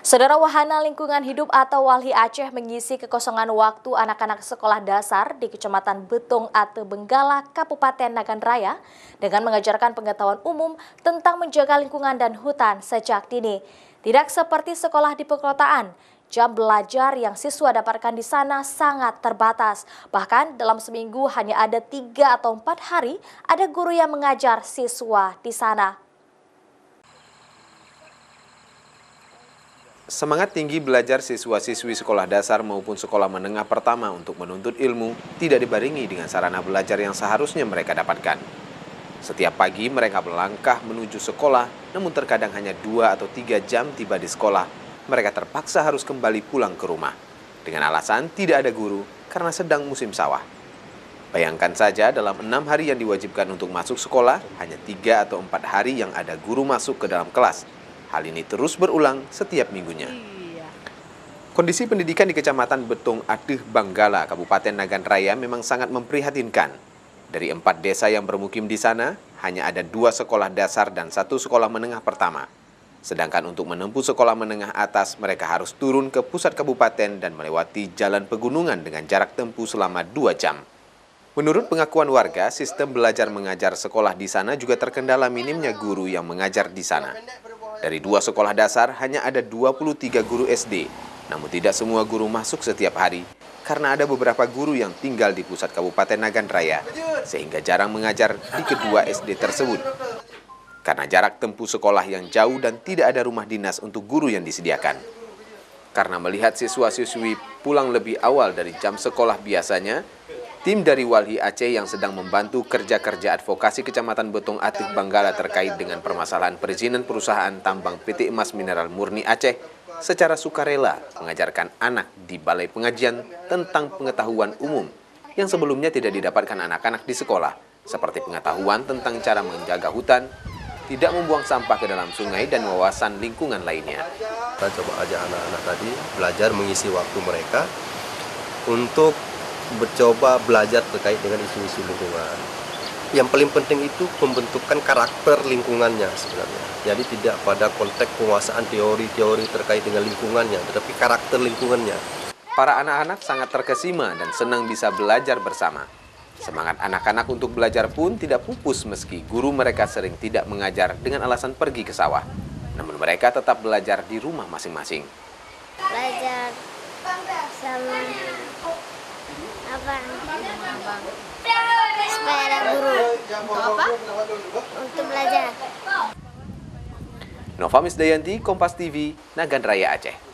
Saudara Wahana Lingkungan Hidup atau WALHI Aceh mengisi kekosongan waktu anak-anak sekolah dasar di Kecamatan Betung Ate Benggala, Kabupaten Nagan Raya dengan mengajarkan pengetahuan umum tentang menjaga lingkungan dan hutan sejak dini. Tidak seperti sekolah di perkotaan, jam belajar yang siswa dapatkan di sana sangat terbatas. Bahkan dalam seminggu hanya ada 3 atau 4 hari ada guru yang mengajar siswa di sana. Semangat tinggi belajar siswa-siswi sekolah dasar maupun sekolah menengah pertama untuk menuntut ilmu tidak dibarengi dengan sarana belajar yang seharusnya mereka dapatkan. Setiap pagi mereka melangkah menuju sekolah, namun terkadang hanya 2 atau 3 jam tiba di sekolah. Mereka terpaksa harus kembali pulang ke rumah dengan alasan tidak ada guru karena sedang musim sawah. Bayangkan saja dalam 6 hari yang diwajibkan untuk masuk sekolah, hanya 3 atau 4 hari yang ada guru masuk ke dalam kelas. Hal ini terus berulang setiap minggunya. Kondisi pendidikan di Kecamatan Betung Ate Benggala, Kabupaten Nagan Raya memang sangat memprihatinkan. Dari 4 desa yang bermukim di sana, hanya ada 2 sekolah dasar dan 1 sekolah menengah pertama. Sedangkan untuk menempuh sekolah menengah atas, mereka harus turun ke pusat kabupaten dan melewati jalan pegunungan dengan jarak tempuh selama 2 jam. Menurut pengakuan warga, sistem belajar mengajar sekolah di sana juga terkendala minimnya guru yang mengajar di sana. Dari 2 sekolah dasar hanya ada 23 guru SD, namun tidak semua guru masuk setiap hari karena ada beberapa guru yang tinggal di pusat Kabupaten Nagan Raya, sehingga jarang mengajar di kedua SD tersebut. Karena jarak tempuh sekolah yang jauh dan tidak ada rumah dinas untuk guru yang disediakan. Karena melihat siswa-siswi pulang lebih awal dari jam sekolah biasanya, tim dari WALHI Aceh yang sedang membantu kerja-kerja advokasi Kecamatan Betung Ate Benggala terkait dengan permasalahan perizinan perusahaan tambang PT Emas Mineral Murni Aceh secara sukarela mengajarkan anak di balai pengajian tentang pengetahuan umum yang sebelumnya tidak didapatkan anak-anak di sekolah, seperti pengetahuan tentang cara menjaga hutan, tidak membuang sampah ke dalam sungai, dan wawasan lingkungan lainnya. Kita coba ajak anak-anak tadi belajar mengisi waktu mereka untuk mencoba belajar terkait dengan isu-isu lingkungan. Yang paling penting itu pembentukan karakter lingkungannya sebenarnya. Jadi tidak pada konteks penguasaan teori-teori terkait dengan lingkungannya, tetapi karakter lingkungannya. Para anak-anak sangat terkesima dan senang bisa belajar bersama. Semangat anak-anak untuk belajar pun tidak pupus meski guru mereka sering tidak mengajar dengan alasan pergi ke sawah. Namun mereka tetap belajar di rumah masing-masing. Belajar sama supaya ada guru. Untuk belajar. Nova Misdayanti, Kompas TV, Nagan Raya Aceh.